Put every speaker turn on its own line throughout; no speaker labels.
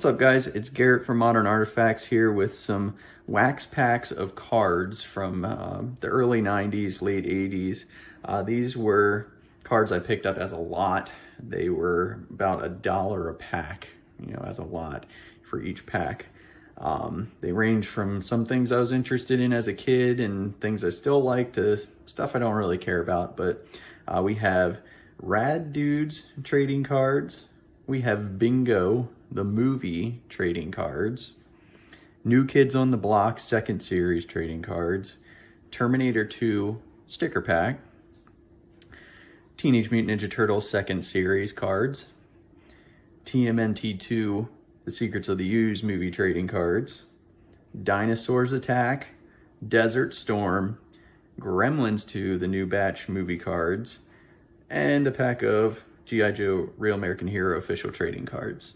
What's up, guys? It's Garrett from Modern Artifacts here with some wax packs of cards from the early 90s, late 80s. These were cards I picked up as a lot. They were about $1 a pack, as a lot for each pack. They range from some things I was interested in as a kid and things I still like to stuff I don't really care about. But we have Rad Dudes trading cards. We have Bingo, the movie trading cards, New Kids on the Block second series trading cards, Terminator 2 sticker pack, Teenage Mutant Ninja Turtles second series cards, TMNT 2 The Secrets of the Ooze movie trading cards, Dinosaurs Attack, Desert Storm, Gremlins 2 the new batch movie cards, and a pack of G.I. Joe Real American Hero official trading cards.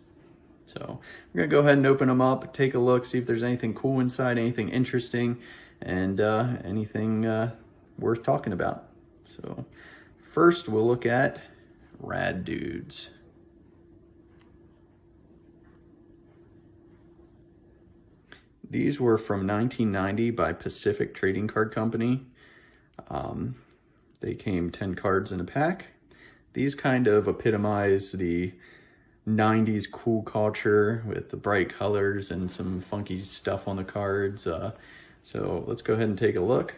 So we're gonna go ahead and open them up, take a look, see if there's anything cool inside, anything interesting, and anything worth talking about. So first we'll look at Rad Dudes. These were from 1990 by Pacific Trading Card Company. They came 10 cards in a pack. These kind of epitomize the 90s cool culture with the bright colors and some funky stuff on the cards. So let's go ahead and take a look.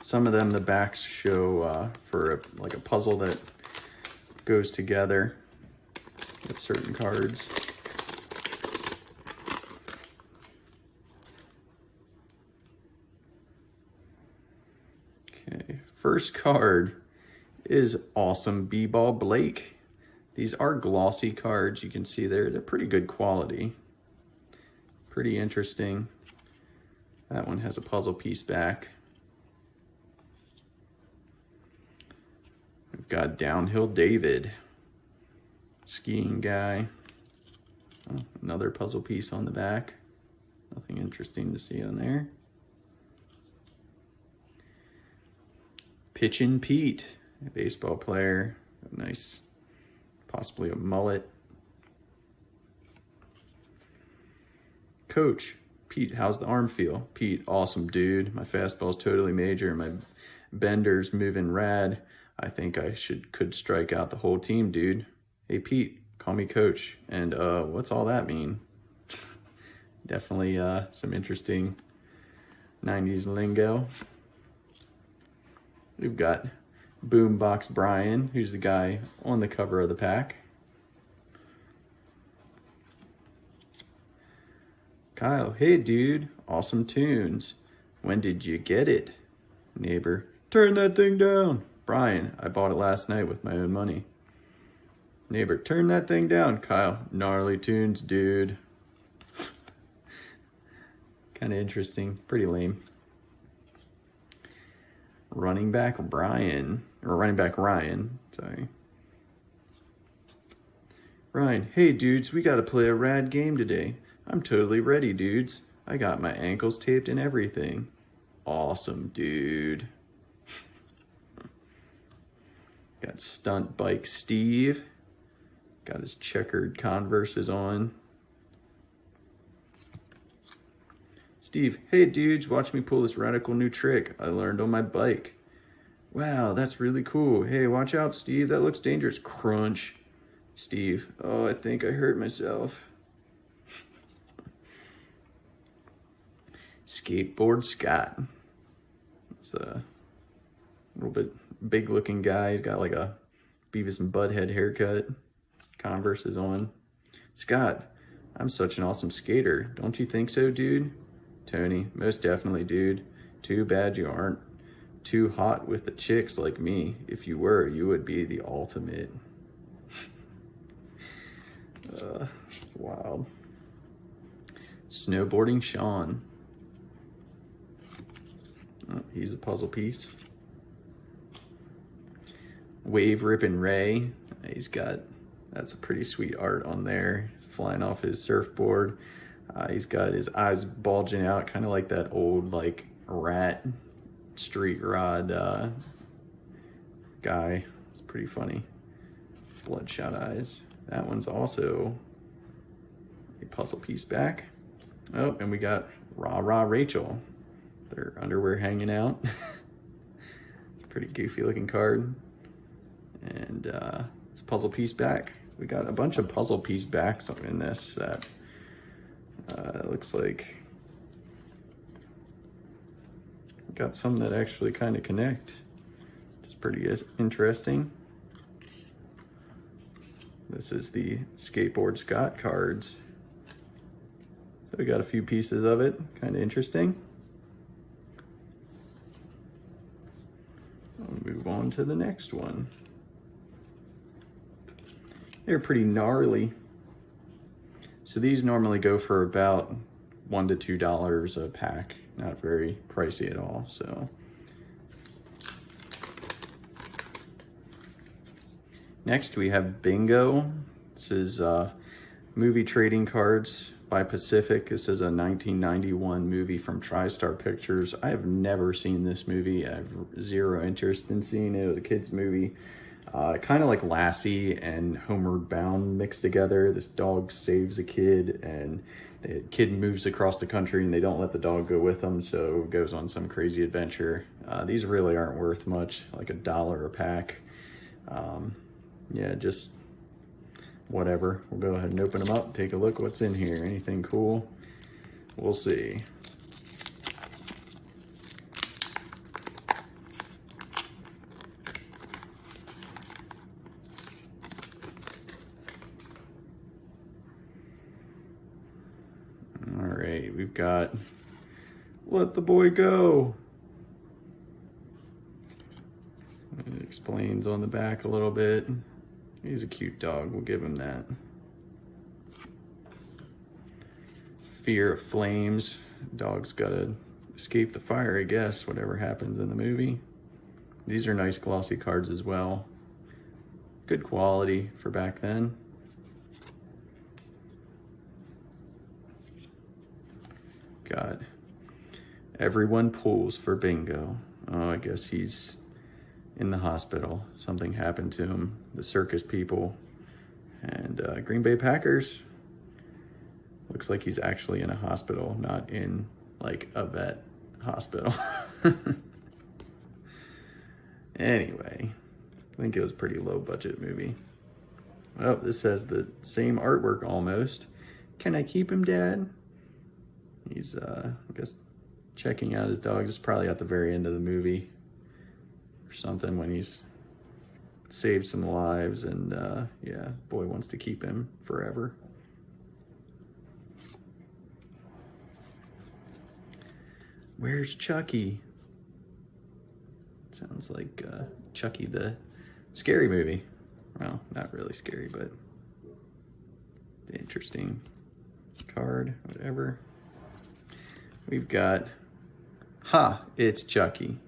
Some of them, the backs show for like a puzzle that goes together with certain cards. Okay, first card is Awesome B-Ball Blake. These are glossy cards. You can see they're pretty good quality. Pretty interesting. That one has a puzzle piece back. We've got Downhill David, skiing guy. Oh, another puzzle piece on the back. Nothing interesting to see on there. Pitchin' Pete, a baseball player. Nice, possibly a mullet. Coach, Pete, how's the arm feel? Pete, awesome dude. My fastball's totally major. My bender's moving rad. I think I could strike out the whole team, dude. Hey, Pete, call me coach. And what's all that mean? Definitely some interesting 90s lingo. We've got Boombox Brian, who's the guy on the cover of the pack. Kyle, hey dude, awesome tunes. When did you get it? Neighbor, turn that thing down. Brian, I bought it last night with my own money. Neighbor, turn that thing down. Kyle, gnarly tunes, dude. Kind of interesting, pretty lame. Running back Ryan, sorry. Ryan, hey dudes, we gotta play a rad game today. I'm totally ready, dudes. I got my ankles taped and everything. Awesome, dude. Got stunt bike Steve. Got his checkered Converses on. Steve, hey dudes, watch me pull this radical new trick I learned on my bike. Wow, that's really cool. Hey, watch out, Steve, that looks dangerous. Crunch. Steve, oh, I think I hurt myself. Skateboard Scott. It's a little bit big looking guy. He's got like a Beavis and Butthead haircut. Converses on. Scott, I'm such an awesome skater. Don't you think so, dude? Tony, most definitely, dude. Too bad you aren't too hot with the chicks like me. If you were, you would be the ultimate. Wild. Snowboarding Sean. Oh, he's a puzzle piece. Wave Rippin' Ray. That's a pretty sweet art on there. Flying off his surfboard. He's got his eyes bulging out, kind of like that old rat street rod guy. It's pretty funny. Bloodshot eyes. That one's also a puzzle piece back. Oh, and we got Rah Rah Rachel. Their underwear hanging out. It's a pretty goofy looking card. And it's a puzzle piece back. We got a bunch of puzzle piece backs in this that looks like we got some that actually kind of connect, which is pretty interesting. This is the Skateboard Scott cards. So we got a few pieces of it, kind of interesting. I'll move on to the next one. They're pretty gnarly. So these normally go for about $1 to $2 a pack. Not very pricey at all, so. Next we have Bingo. This is movie trading cards by Pacific. This is a 1991 movie from TriStar Pictures. I have never seen this movie. I have zero interest in seeing it. It was a kid's movie. Kind of like Lassie and Homeward Bound mixed together. This dog saves a kid and the kid moves across the country and they don't let the dog go with them, so goes on some crazy adventure. These really aren't worth much, like $1 a pack. Yeah, just whatever. We'll go ahead and open them up, take a look what's in here. Anything cool? We'll see. All right, we've got Let the Boy Go. It explains on the back a little bit. He's a cute dog, we'll give him that. Fear of Flames. Dog's gotta escape the fire, I guess, whatever happens in the movie. These are nice glossy cards as well. Good quality for back then. Got Everyone Pulls for Bingo. Oh, I guess he's in the hospital. Something happened to him. The circus people. And Green Bay Packers. Looks like he's actually in a hospital, not in like a vet hospital. Anyway, I think it was a pretty low budget movie. Oh, this has the same artwork almost. Can I keep him, Dad? He's, I guess, checking out his dog. It's probably at the very end of the movie or something when he's saved some lives and, yeah, boy wants to keep him forever. Where's Chucky? Sounds like Chucky the scary movie. Well, not really scary, but interesting card, whatever. We've got Ha, It's Chucky.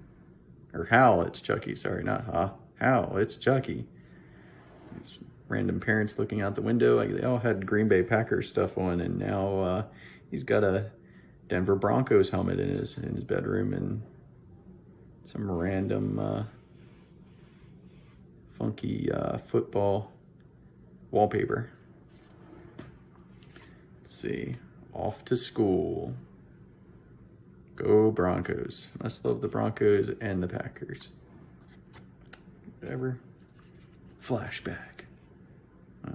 Or How, It's Chucky. Sorry, not Ha. How, It's Chucky. These random parents looking out the window. Like, they all had Green Bay Packers stuff on, and now he's got a Denver Broncos helmet in his bedroom and some random funky football wallpaper. Let's see. Off to School. Go Broncos. Must love the Broncos and the Packers. Whatever. Flashback.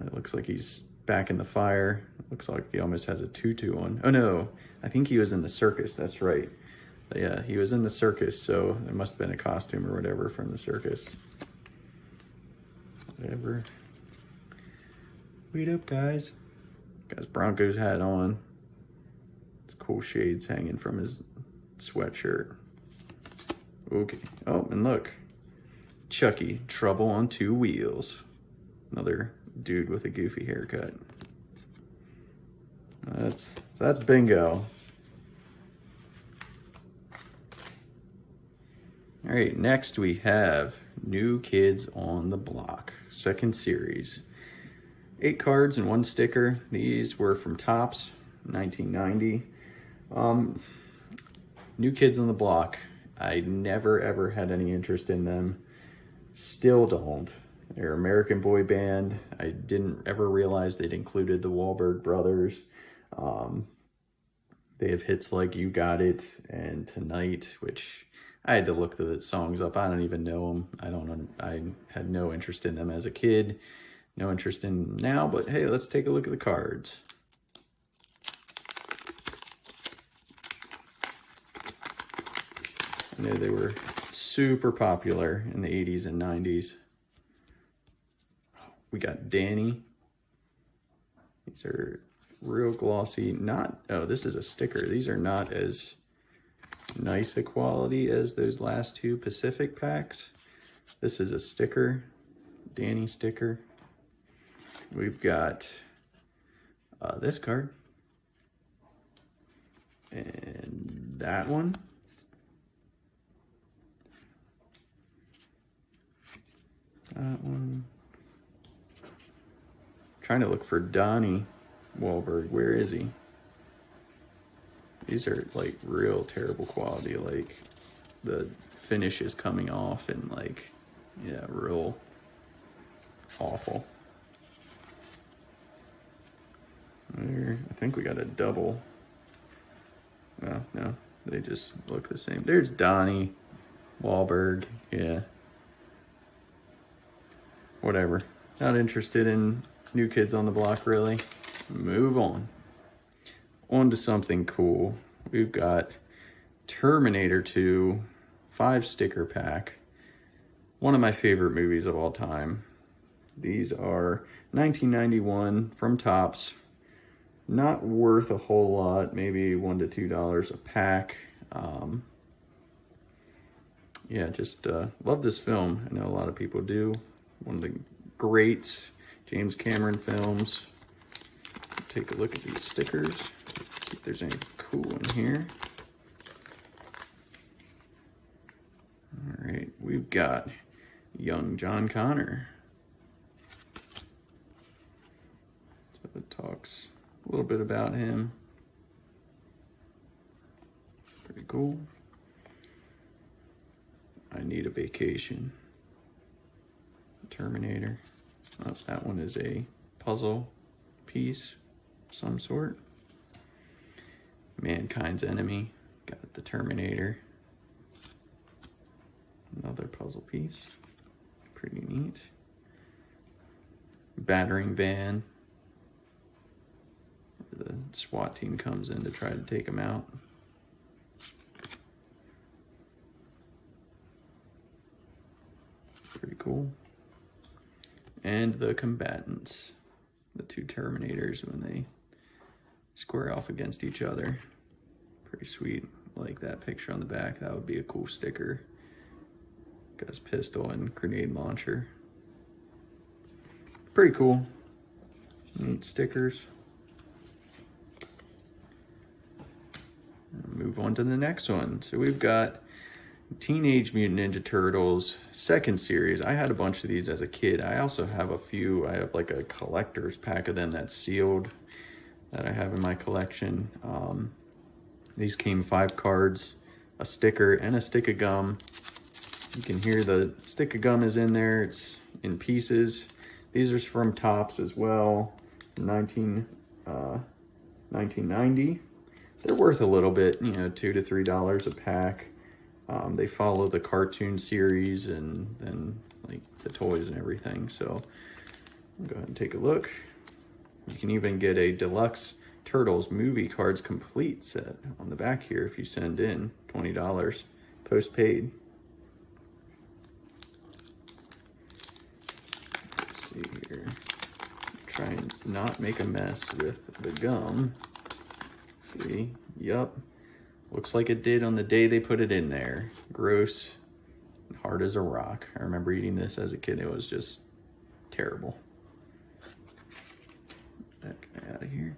It looks like he's back in the fire. Looks like he almost has a tutu on. Oh no, I think he was in the circus, that's right. But yeah, he was in the circus, so it must have been a costume or whatever from the circus. Whatever. Wait up, guys. Got his Broncos hat on. It's cool shades hanging from his sweatshirt. Okay. Oh, and look. Chucky, Trouble on Two Wheels. Another dude with a goofy haircut. That's Bingo. All right, next we have New Kids on the Block, second series. 8 cards and 1 sticker. These were from Topps, 1990. New Kids on the Block. I never ever had any interest in them. Still don't. They're an American boy band. I didn't ever realize they'd included the Wahlberg brothers. They have hits like You Got It and Tonight, which I had to look the songs up. I don't even know them. I had no interest in them as a kid. No interest in them now, but hey, let's take a look at the cards. I know they were super popular in the 80s and 90s. We got Danny. These are real glossy. Oh, this is a sticker. These are not as nice a quality as those last two Pacific packs. This is a sticker, Danny sticker. We've got this card. And that one. That one. Trying to look for Donnie Wahlberg. Where is he? These are like real terrible quality. Like the finish is coming off and like, yeah, real awful. There, I think we got a double. No, they just look the same. There's Donnie Wahlberg. Yeah. Whatever. Not interested in New Kids on the Block, really. Move on. On to something cool. We've got Terminator 2 5 sticker pack. One of my favorite movies of all time. These are 1991 from Topps. Not worth a whole lot, maybe $1 to $2 a pack. Yeah, just love this film. I know a lot of people do. One of the great James Cameron films. Take a look at these stickers. See if there's anything cool in here. All right, we've got young John Connor. So it talks a little bit about him. Pretty cool. I Need a Vacation. Terminator. Oh, that one is a puzzle piece of some sort. Mankind's Enemy. Got the Terminator. Another puzzle piece. Pretty neat. Battering van. The SWAT team comes in to try to take him out. Pretty cool. And the combatants. The two Terminators when they square off against each other. Pretty sweet. Like that picture on the back. That would be a cool sticker. Got his pistol and grenade launcher. Pretty cool. Neat stickers. Move on to the next one. So we've got Teenage Mutant Ninja Turtles second series. I had a bunch of these as a kid. I also have a few. I have like a collector's pack of them that's sealed that I have in my collection. These came 5 cards, a sticker, and a stick of gum. You can hear the stick of gum is in there. It's in pieces. These are from Topps as well, 1990. They're worth a little bit, you know, $2 to $3 a pack. They follow the cartoon series and then like the toys and everything. So I'll go ahead and take a look. You can even get a deluxe Turtles movie cards complete set on the back here if you send in $20 post-paid. Let's see here. Try and not make a mess with the gum. See, yup. Looks like it did on the day they put it in there. Gross, hard as a rock. I remember eating this as a kid. It was just terrible. That guy out of here.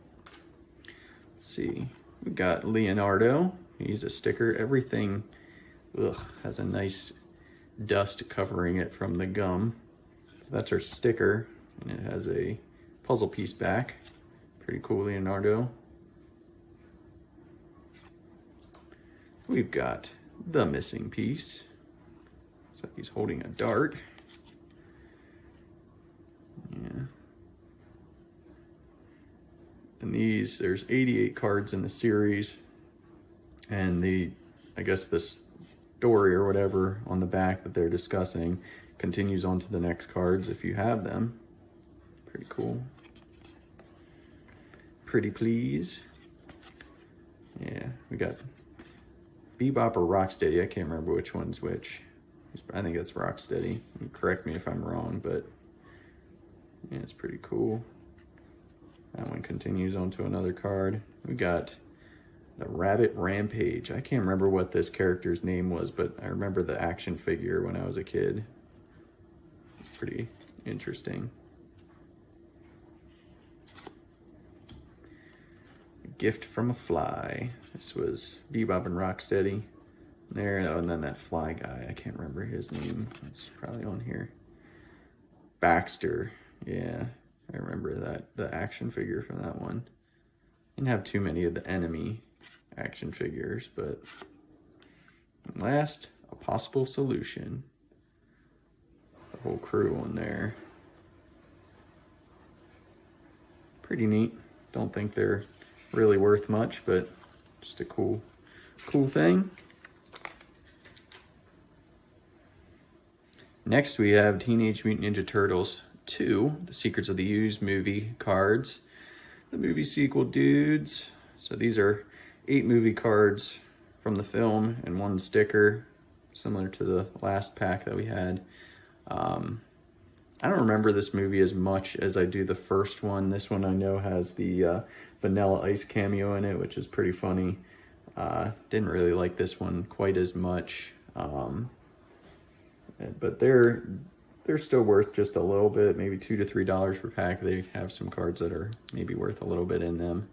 Let's see. We got Leonardo. He's a sticker. Everything has a nice dust covering it from the gum. So that's our sticker. And it has a puzzle piece back. Pretty cool, Leonardo. We've got the missing piece. Looks like he's holding a dart. Yeah. And there's 88 cards in the series. And I guess the story or whatever on the back that they're discussing continues on to the next cards if you have them. Pretty cool. Pretty please. Yeah, we got Bebop or Rocksteady. I can't remember which one's which. I think it's Rocksteady. Correct me if I'm wrong, but yeah, it's pretty cool. That one continues on to another card. We got the Rabbit Rampage. I can't remember what this character's name was, but I remember the action figure when I was a kid. Pretty interesting. Gift from a Fly. This was Bebop and Rocksteady. There, and then that fly guy. I can't remember his name. It's probably on here. Baxter. Yeah, I remember that. The action figure from that one. Didn't have too many of the enemy action figures, but last, a possible solution. The whole crew on there. Pretty neat. Don't think they're really worth much, but just a cool thing. Next we have Teenage Mutant Ninja Turtles 2, The Secrets of the Ooze movie cards. The movie sequel dudes. So these are 8 movie cards from the film and 1 sticker, similar to the last pack that we had. I don't remember this movie as much as I do the first one. This one I know has the Vanilla Ice cameo in it, which is pretty funny. Didn't really like this one quite as much. But they're still worth just a little bit, maybe $2 to $3 per pack. They have some cards that are maybe worth a little bit in them.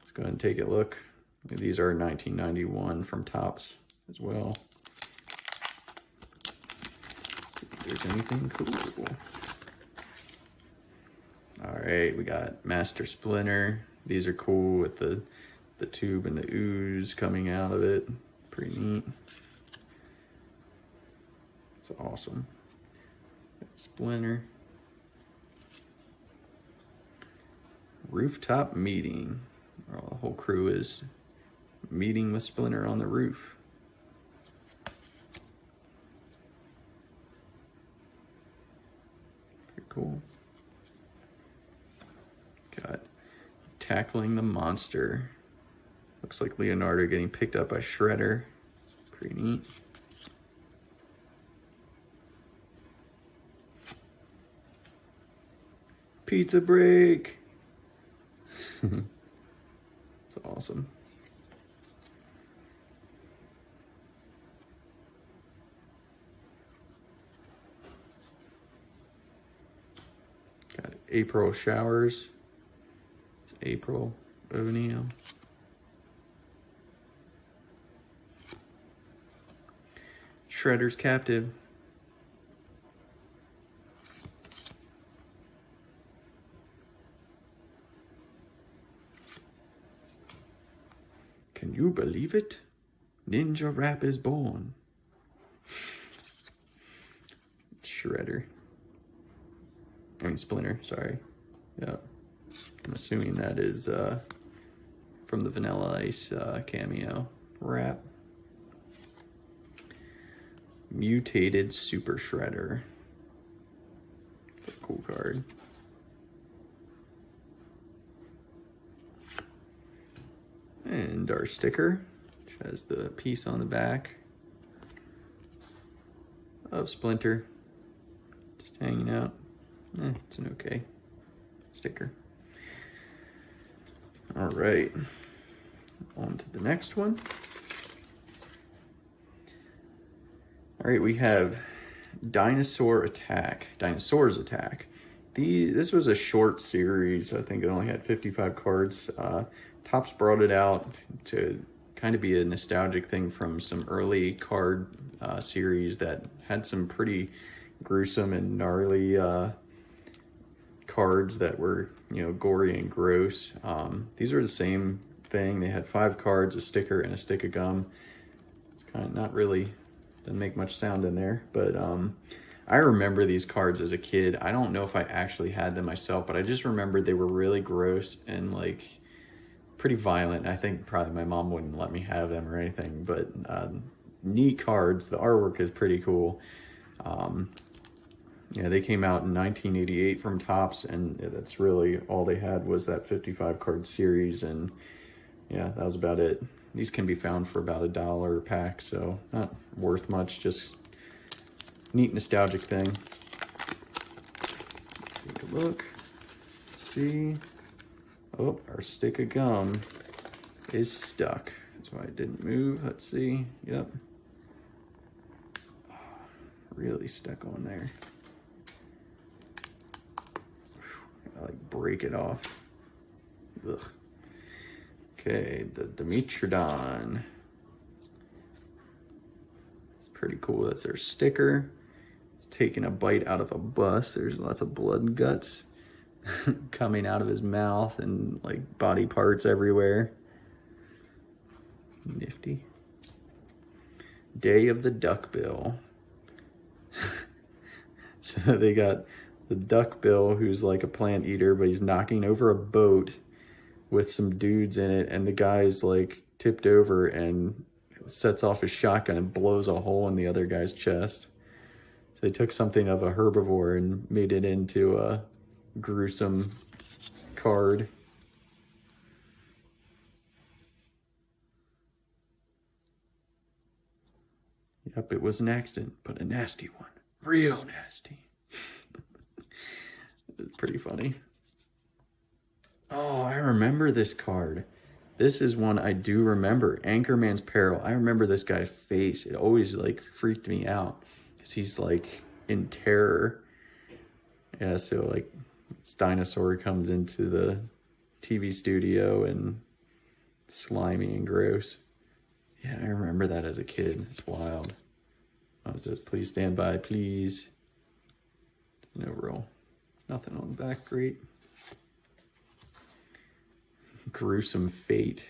Let's go ahead and take a look. These are 1991 from Topps as well. See if there's anything cool. All right, we got Master Splinter. These are cool with the tube and the ooze coming out of it. Pretty neat. It's awesome. Splinter. Rooftop meeting. Where the whole crew is meeting with Splinter on the roof. Pretty cool. Got Tackling the Monster. Looks like Leonardo getting picked up by Shredder. Pretty neat. Pizza break. It's awesome. Got April Showers. It's April O'Neil. Shredder's Captive. Can you believe it? Ninja Rap is born. Shredder. I mean Splinter, sorry. Yeah. I'm assuming that is from the Vanilla Ice cameo rap. Mutated Super Shredder. That's a cool card. And our sticker, which has the piece on the back of Splinter. Just hanging out. It's an okay sticker. All right, on to the next one. All right, we have Dinosaur Attack, Dinosaurs Attack. This was a short series. I think it only had 55 cards. Topps brought it out to kind of be a nostalgic thing from some early card series that had some pretty gruesome and gnarly cards that were, gory and gross. These are the same thing. They had 5 cards, a sticker, and a stick of gum. Let's Kind of not really, doesn't make much sound in there, but I remember these cards as a kid. I don't know if I actually had them myself, but I just remembered they were really gross and like pretty violent. I think probably my mom wouldn't let me have them or anything, but neat cards. The artwork is pretty cool. Yeah, they came out in 1988 from Topps, and that's really all they had was that 55 card series, and yeah, that was about it. These can be found for about $1 a pack, so not worth much, just neat nostalgic thing. Take a look, see. Oh, our stick of gum is stuck. That's why it didn't move. Let's see. Yep. Really stuck on there. I like break it off. Ugh. Okay, the Dimetrodon. It's pretty cool. That's their sticker. It's taking a bite out of a bus. There's lots of blood and guts coming out of his mouth and like body parts everywhere. Nifty. Day of the Duckbill. So they got the Duckbill, who's like a plant eater, but he's knocking over a boat with some dudes in it, and the guy's like tipped over and sets off his shotgun and blows a hole in the other guy's chest. So they took something of a herbivore and made it into a gruesome card. Yep, it was an accident, but a nasty one. Real nasty. It's pretty funny. Oh, I remember this card. This is one I do remember. Anchorman's Peril. I remember this guy's face. It always like freaked me out because he's like in terror. Yeah, so like this dinosaur comes into the TV studio and slimy and gross. Yeah, I remember that as a kid. It's wild. Oh, it says, please stand by, please. No roll. Nothing on the back, great. Gruesome fate.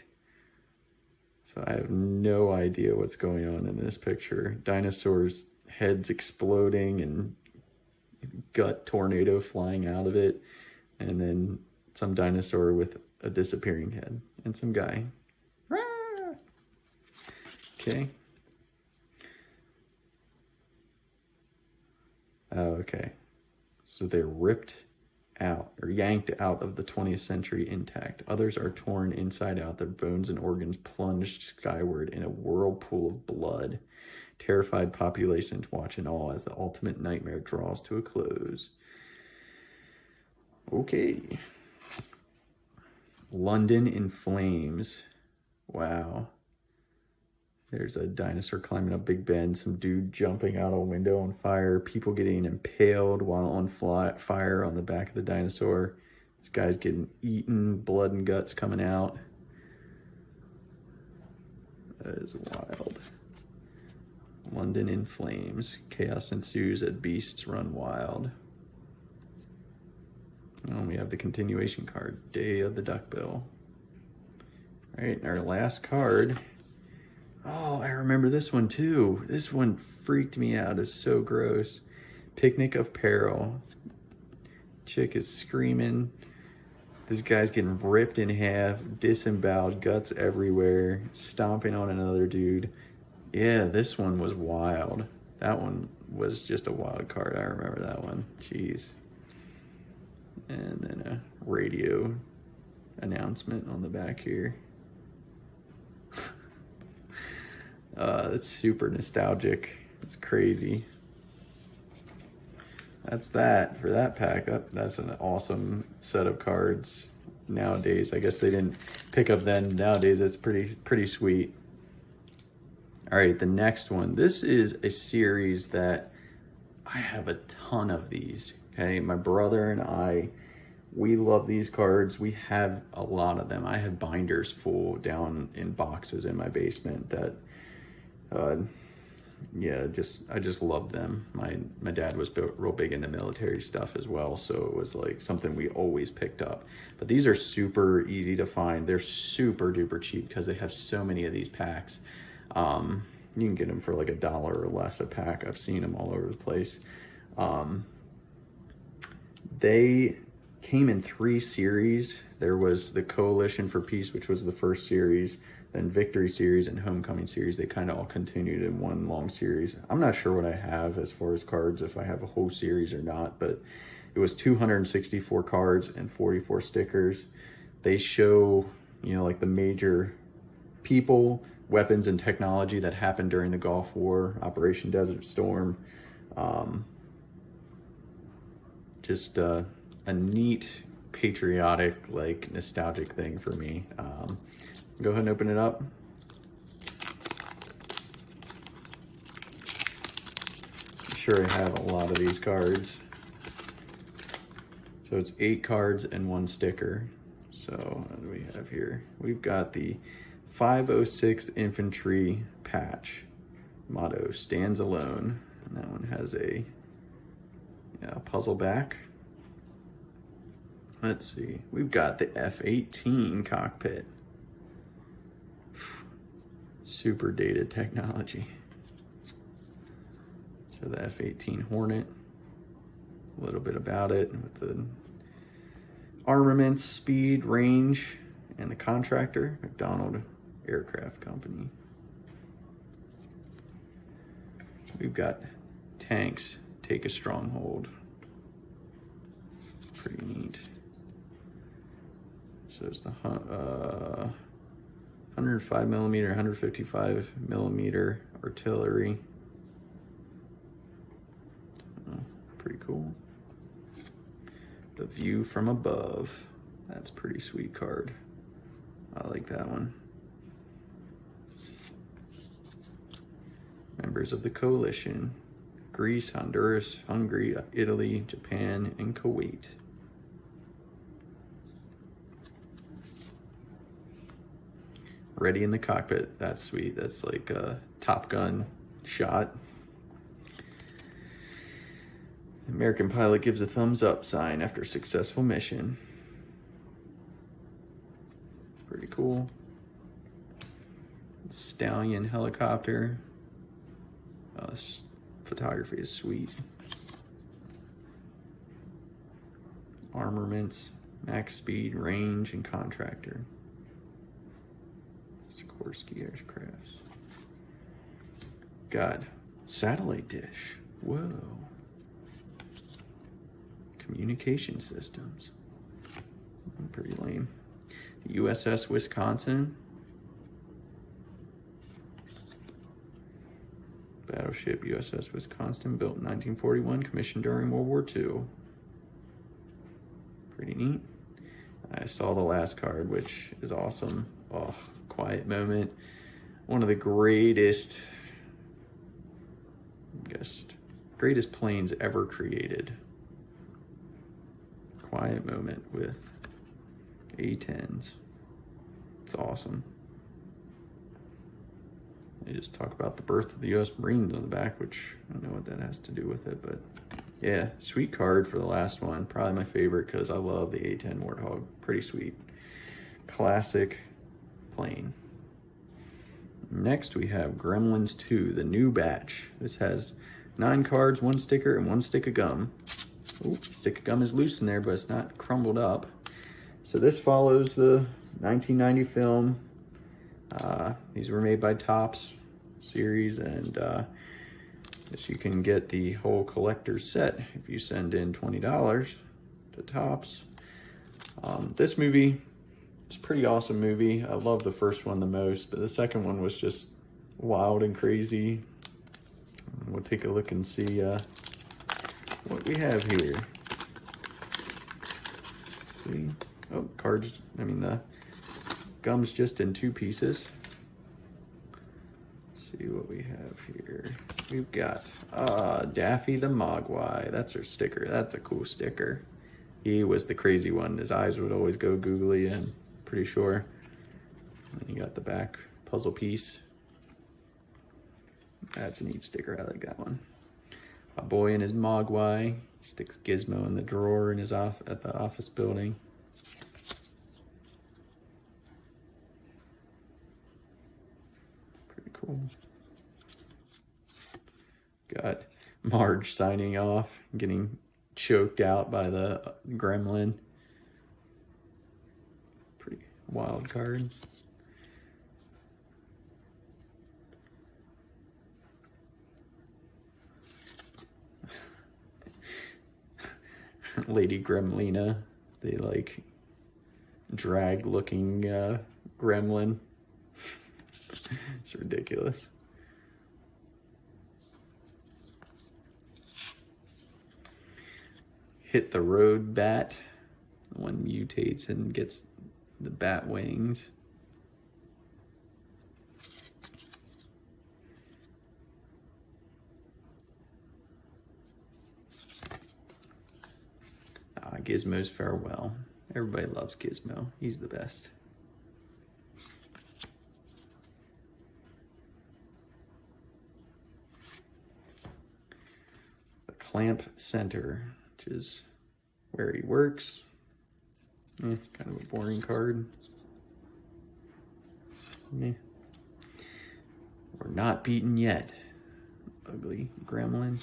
So I have no idea what's going on in this picture. Dinosaurs' heads exploding and gut tornado flying out of it. And then some dinosaur with a disappearing head. And some guy. Okay. Oh, okay. So they're ripped out or yanked out of the 20th century intact. Others are torn inside out, their bones and organs plunged skyward in a whirlpool of blood. Terrified populations watch in awe as the ultimate nightmare draws to a close. Okay. London in Flames. Wow. There's a dinosaur climbing up Big Ben, some dude jumping out a window on fire, people getting impaled while on fire on the back of the dinosaur. This guy's getting eaten, blood and guts coming out. That is wild. London in Flames. Chaos ensues as beasts run wild. And we have the continuation card, Day of the Duckbill. All right, and our last card. Oh, I remember this one too. This one freaked me out. It's so gross. Picnic of Peril. Chick is screaming. This guy's getting ripped in half, disemboweled, guts everywhere, stomping on another dude. Yeah, this one was wild. That one was just a wild card. I remember that one. Jeez. And then a radio announcement on the back here. It's super nostalgic. It's crazy. That's that for that pack. That's an awesome set of cards. Nowadays, I guess they didn't pick up then. Nowadays, it's pretty sweet. All right, the next one. This is a series that I have a ton of these. Okay, my brother and I, we love these cards. We have a lot of them. I have binders full down in boxes in my basement that. Yeah, I just love them. My dad was real big into military stuff as well, so it was like something we always picked up. But these are super easy to find. They're super duper cheap because they have so many of these packs. You can get them for like $1 or less a pack. I've seen them all over the place. They came in 3 series. There was the Coalition for Peace, which was the first series, then Victory series and Homecoming series. They kind of all continued in one long series. I'm not sure what I have as far as cards, if I have a whole series or not, but it was 264 cards and 44 stickers. They show, you know, like the major people, weapons, and technology that happened during the Gulf War, Operation Desert Storm. Just a neat, patriotic, like nostalgic thing for me. Go ahead and open it up. I'm sure I have a lot of these cards. So it's 8 cards and 1 sticker. So what do we have here? We've got the 506 Infantry patch. Motto, stands alone. And that one has a puzzle back. Let's see. We've got the F-18 cockpit. Super dated technology. So the F-18 Hornet. A little bit about it with the armaments, speed, range, and the contractor, McDonnell Aircraft Company. We've got tanks, take a stronghold. Pretty neat. So it's the 105 millimeter, 155 millimeter artillery. Pretty cool. The view from above. That's a pretty sweet card. I like that one. Members of the coalition: Greece, Honduras, Hungary, Italy, Japan, and Kuwait. Ready in the cockpit. That's sweet. That's like a Top Gun shot. American pilot gives a thumbs up sign after successful mission. Pretty cool. Stallion helicopter. This photography is sweet. Armaments, max speed, range, and contractor. Sikorsky aircrafts. Got satellite dish. Whoa. Communication systems. Pretty lame. The USS Wisconsin. Battleship USS Wisconsin, built in 1941, commissioned during World War II. Pretty neat. I saw the last card, which is awesome. Oh, quiet moment. One of the greatest, greatest planes ever created. Quiet moment with A-10s. It's awesome. They just talk about the birth of the U.S. Marines on the back, which I don't know what that has to do with it, but yeah, sweet card for the last one. Probably my favorite because I love the A-10 Warthog. Pretty sweet. Classic plane. Next we have Gremlins 2, the new batch. This has 9 cards, 1 sticker, and 1 stick of gum. Ooh, stick of gum is loose in there, but it's not crumbled up. So this follows the 1990 film. These were made by Topps series, and yes, you can get the whole collector's set if you send in $20 to Topps. This movie is a pretty awesome movie. I love the first one the most, but the second one was just wild and crazy. We'll take a look and see what we have here. Let's see. Oh, cards. I mean, the gum's just in 2 pieces. Let's see what we have here. We've got Daffy the Mogwai. That's her sticker. That's a cool sticker. He was the crazy one. His eyes would always go googly, I'm pretty sure. And you got the back puzzle piece. That's a neat sticker. I like that one. A boy in his Mogwai. He sticks Gizmo in the drawer in his at the office building. Pretty cool. Got Marge signing off, getting choked out by the gremlin. Pretty wild card. Lady Gremlina, the like drag looking gremlin. It's ridiculous. Hit the Road Bat. One mutates and gets the bat wings. Gizmo's Farewell. Everybody loves Gizmo. He's the best. The Clamp Center, which is where he works. Kind of a boring card. We're not beaten yet. Ugly gremlin.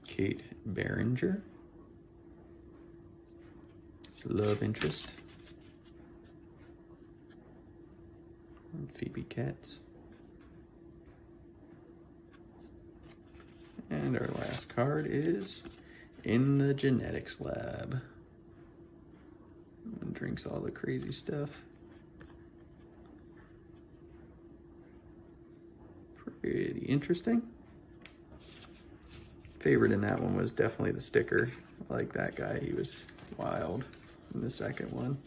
Kate Behringer. Love interest. And Phoebe Katz. And our last card is In the Genetics Lab. And drinks all the crazy stuff. Pretty interesting. Favorite in that one was definitely the sticker. I like that guy. He was wild in the second one.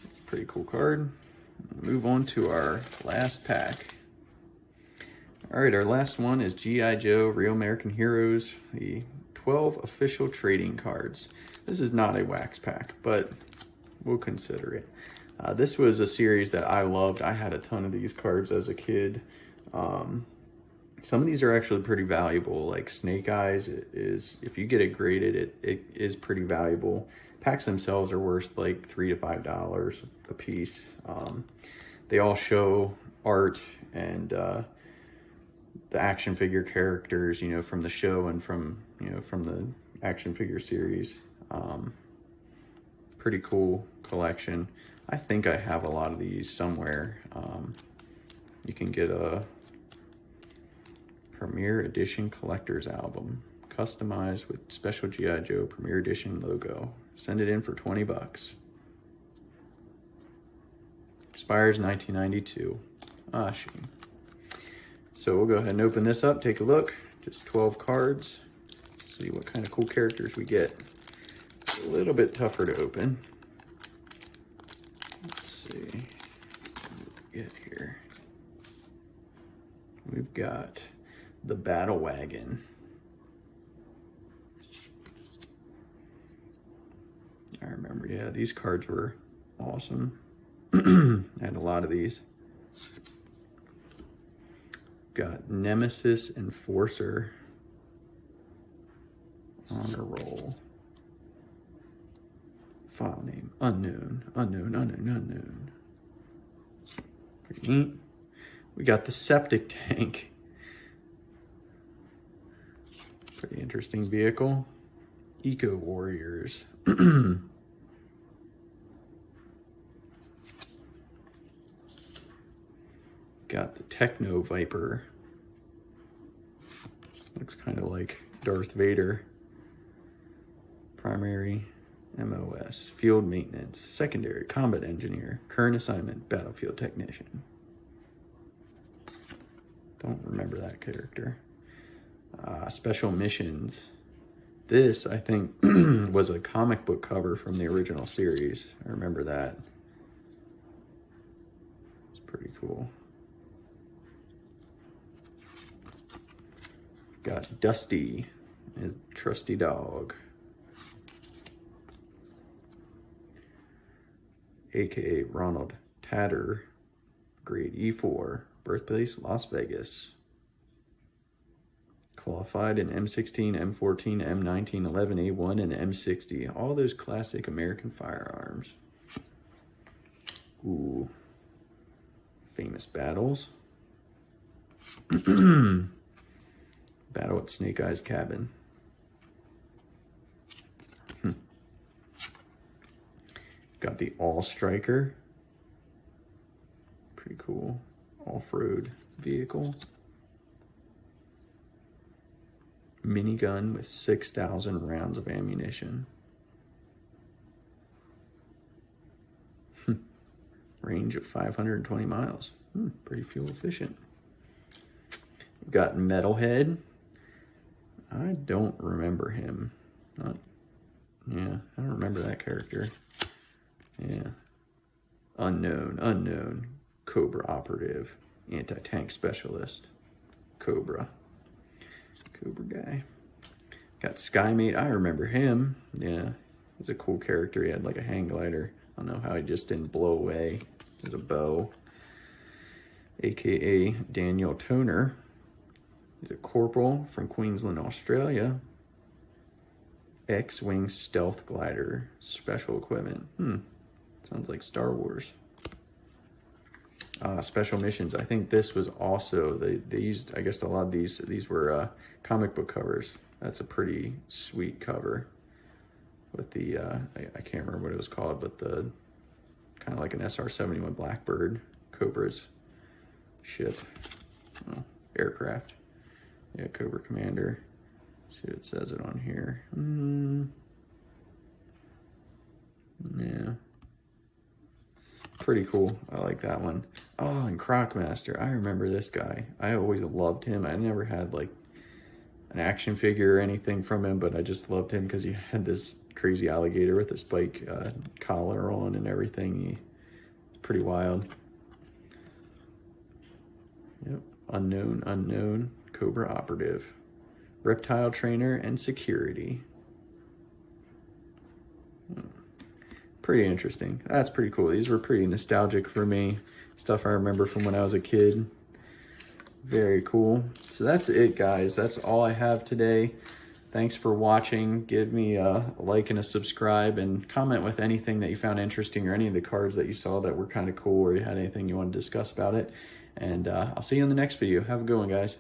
It's a pretty cool card. Move on to our last pack. All right, our last one is G.I. Joe Real American Heroes, the 12 official trading cards. This is not a wax pack, but we'll consider it. This was a series that I loved. I had a ton of these cards as a kid. Some of these are actually pretty valuable, like Snake Eyes is, if you get it graded, it is pretty valuable. Packs themselves are worth like $3 to $5 a piece. They all show art and the action figure characters, you know, from the show and from, you know, from the action figure series. Pretty cool collection. I think I have a lot of these somewhere. You can get a Premier Edition Collector's Album, customized with special G.I. Joe Premier Edition logo. Send it in for 20 bucks. Expires 1992. Ah, shame. So we'll go ahead and open this up, take a look. Just 12 cards. See what kind of cool characters we get. It's a little bit tougher to open. Let's see what we get here. We've got the Battle Wagon. I remember, yeah, these cards were awesome. I had a lot of these. Got Nemesis Enforcer. Honor Roll. File name, unknown. Pretty neat. We got the Septic Tank. Pretty interesting vehicle. Eco Warriors. Got the Techno Viper. Looks kind of like Darth Vader. Primary, MOS, Field Maintenance, Secondary, Combat Engineer, Current Assignment, Battlefield Technician. Don't remember that character. Special Missions. This, I think, was a comic book cover from the original series. I remember that. It's pretty cool. Got Dusty, his trusty dog. AKA Ronald Tatter, grade E4, birthplace Las Vegas. Qualified in M16, M14, M19, 11A1, and M60. All those classic American firearms. Ooh. Famous battles. Battle at Snake Eyes Cabin. Got the All Striker. Pretty cool. Off-road vehicle. Minigun with 6,000 rounds of ammunition. Range of 520 miles. Pretty fuel efficient. We've got Metalhead. I don't remember him. I don't remember that character. Yeah. Unknown. Cobra operative. Anti-tank specialist. Cobra guy. Got Skymate. I remember him. Yeah. He's a cool character. He had like a hang glider. I don't know how he just didn't blow away. There's a bow. AKA Daniel Toner. He's a corporal from Queensland, Australia. X-Wing stealth glider. Special equipment. Sounds like Star Wars. Special missions. I think this was also, they used, I guess a lot of these were comic book covers. That's a pretty sweet cover with the, I can't remember what it was called, but the kind of like an SR-71 Blackbird, Cobra's ship, aircraft. Yeah, Cobra Commander. See what it says it on here. Yeah. Pretty cool. I like that one. Oh, and Crocmaster. I remember this guy. I always loved him. I never had like an action figure or anything from him, but I just loved him because he had this crazy alligator with a spike collar on and everything. He's pretty wild. Yep. Unknown. Cobra operative. Reptile trainer and security. Pretty interesting. That's pretty cool. These were pretty nostalgic for me. Stuff I remember from when I was a kid. Very cool. So that's it, guys. That's all I have today. Thanks for watching. Give me a like and a subscribe, and comment with anything that you found interesting or any of the cards that you saw that were kind of cool, or you had anything you want to discuss about it. And I'll see you in the next video. Have a good one, guys.